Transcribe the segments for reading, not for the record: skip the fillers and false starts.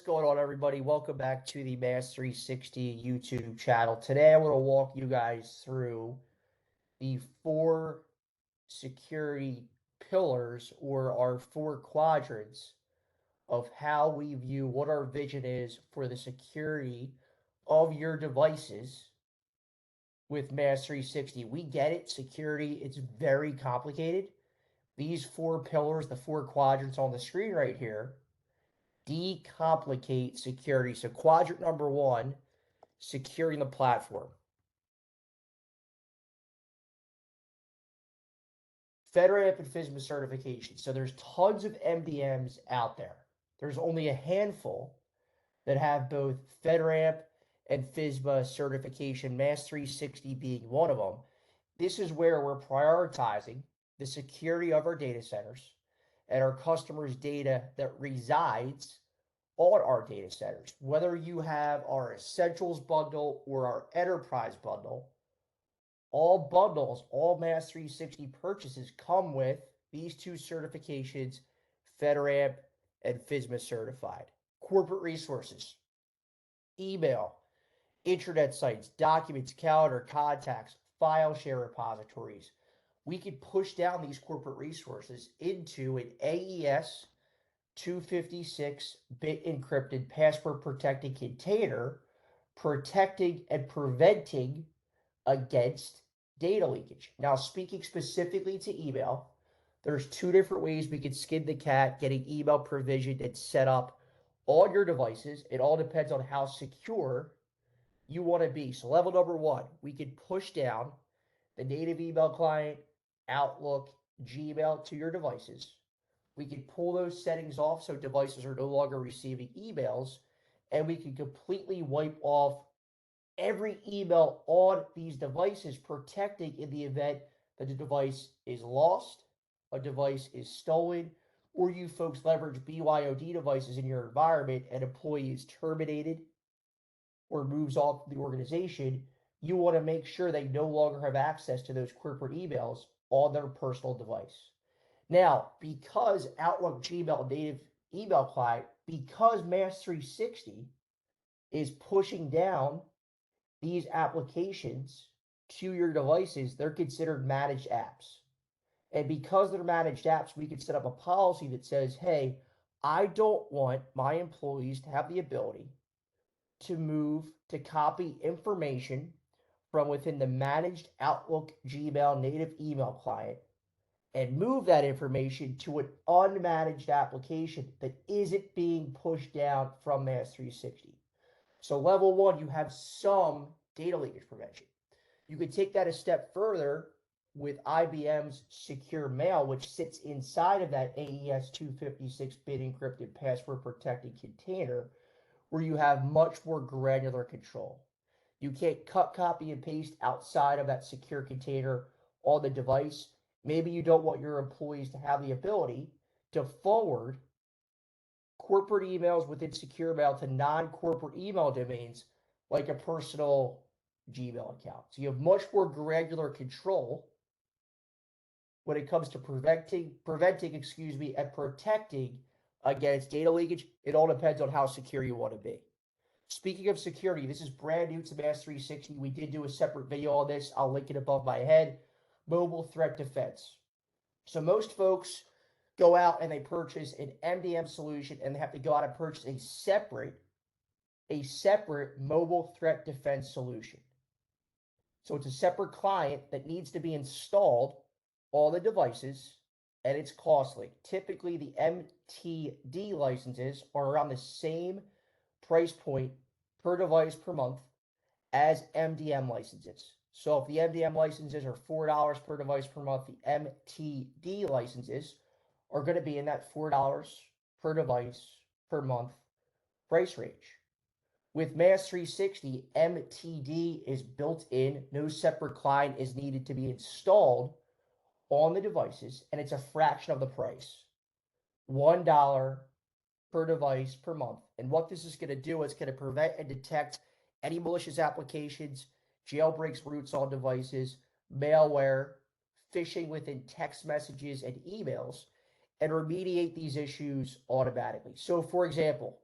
going on, everybody? Welcome back to the MaaS360 YouTube channel. Today, I want to walk you guys through the four security pillars or our four quadrants of how we view what our vision is for the security of your devices with MaaS360. We get it, security, it's very complicated. These four pillars, the four quadrants on the screen right here, decomplicate security. So quadrant number one, securing the platform. FedRAMP and FISMA certification. So there's tons of MDMs out there. There's only a handful that have both FedRAMP and FISMA certification, MaaS360 being one of them. This is where we're prioritizing the security of our data centers and our customers' data that resides on our data centers. Whether you have our Essentials bundle or our Enterprise bundle, all bundles, all MaaS360 purchases come with these two certifications, FedRAMP and FISMA certified. Corporate resources, email, intranet sites, documents, calendar, contacts, file share repositories. We could push down these corporate resources into an AES 256-bit encrypted password protected container, protecting and preventing against data leakage. Now, speaking specifically to email, there's two different ways we can skin the cat getting email provisioned and set up on your devices. It all depends on how secure you want to be. So level number one, we can push down the native email client, Outlook, Gmail to your devices. We can pull those settings off so devices are no longer receiving emails, and we can completely wipe off every email on these devices, protecting in the event that the device is lost, a device is stolen, or you folks leverage BYOD devices in your environment and employee is terminated or moves off the organization. You want to make sure they no longer have access to those corporate emails on their personal device. Now, because Outlook, Gmail, native email client, because MaaS360 is pushing down these applications to your devices, they're considered managed apps. And because they're managed apps, we can set up a policy that says, hey, I don't want my employees to have the ability to copy information from within the managed Outlook, Gmail, native email client and move that information to an unmanaged application that isn't being pushed down from MaaS360. So level one, you have some data leakage prevention. You could take that a step further with IBM's Secure Mail, which sits inside of that AES 256-bit encrypted password protected container, where you have much more granular control. You can't cut, copy, and paste outside of that secure container on the device. Maybe you don't want your employees to have the ability to forward corporate emails within Secure Mail to non-corporate email domains like a personal Gmail account. So you have much more granular control when it comes to preventing, and protecting against data leakage. It all depends on how secure you want to be. Speaking of security, this is brand new to MaaS360. We did do a separate video on this. I'll link it above my head. Mobile threat defense. So most folks go out and they purchase an MDM solution and they have to go out and purchase a separate mobile threat defense solution. So it's a separate client that needs to be installed on the devices, and it's costly. Typically, the MTD licenses are around the same price point per device per month as MDM licenses. So if the MDM licenses are $4 per device per month, the MTD licenses are going to be in that $4 per device per month price range. With MaaS360, MTD is built in. No separate client is needed to be installed on the devices, and it's a fraction of the price. $1 per device per month. And what this is going to do is going to prevent and detect any malicious applications, jailbreaks routes on devices, malware, phishing within text messages and emails, and remediate these issues automatically. So for example,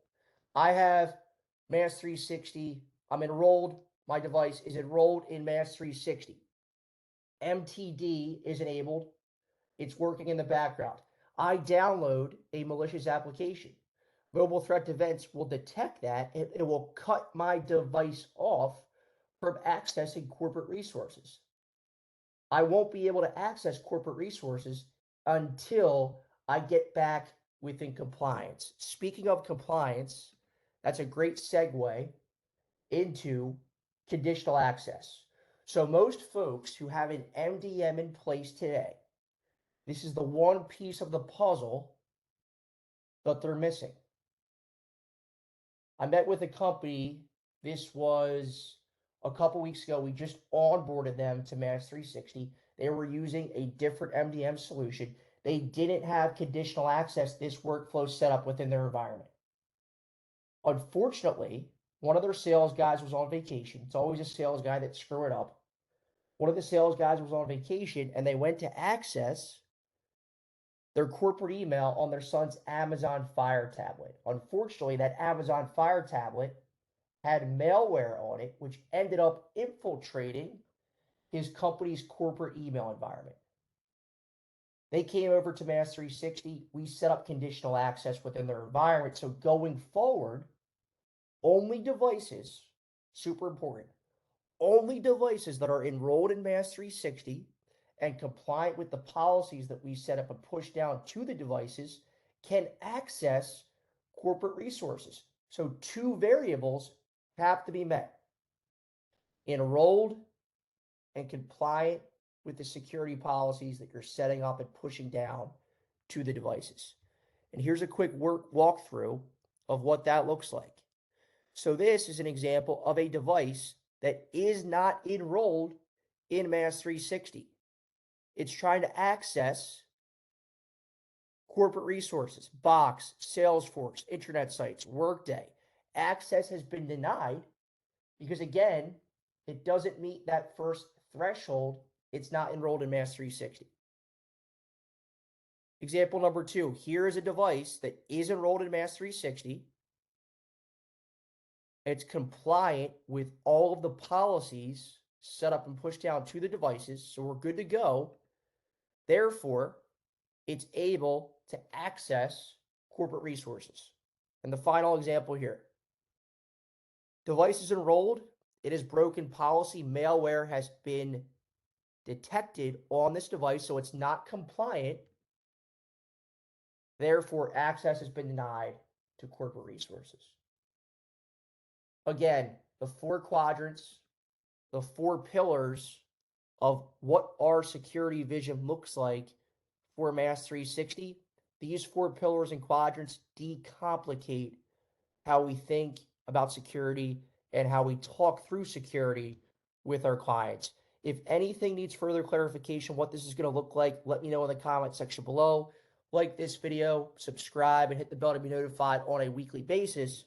I have MaaS360. I'm enrolled. My device is enrolled in MaaS360. MTD is enabled. It's working in the background. I download a malicious application. Mobile threat defense will detect that and it will cut my device off from accessing corporate resources. I won't be able to access corporate resources until I get back within compliance. Speaking of compliance, that's a great segue into conditional access. So, most folks who have an MDM in place today, this is the one piece of the puzzle that they're missing. I met with a company. This was a couple weeks ago. We just onboarded them to MaaS360. They were using a different MDM solution. They didn't have conditional access, this workflow set up within their environment. Unfortunately, one of their sales guys was on vacation. It's always a sales guy that's screwing up. One of the sales guys was on vacation and they went to access their corporate email on their son's Amazon Fire tablet. Unfortunately, that Amazon Fire tablet had malware on it, which ended up infiltrating his company's corporate email environment. They came over to MaaS360. We set up conditional access within their environment. So going forward, only devices, super important, only devices that are enrolled in MaaS360 and compliant with the policies that we set up and push down to the devices can access corporate resources. So two variables have to be met: enrolled and compliant with the security policies that you're setting up and pushing down to the devices. And here's a quick walkthrough of what that looks like. So this is an example of a device that is not enrolled in MaaS360. It's trying to access corporate resources, Box, Salesforce, internet sites, Workday. Access has been denied because, again, it doesn't meet that first threshold. It's not enrolled in MaaS360. Example number 2. Here is a device that is enrolled in MaaS360. It's compliant with all of the policies set up and pushed down to the devices, so we're good to go. Therefore, it's able to access corporate resources. And the final example here. Device is enrolled. It is broken policy. Malware has been detected on this device, so it's not compliant. Therefore, access has been denied to corporate resources. Again, the 4 quadrants, the 4 pillars of what our security vision looks like for MaaS360. These 4 pillars and quadrants decomplicate how we think about security and how we talk through security with our clients. If anything needs further clarification, what this is going to look like, let me know in the comment section below. Like this video, subscribe, and hit the bell to be notified on a weekly basis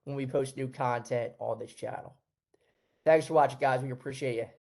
when we post new content on this channel. Thanks for watching, guys. We appreciate you.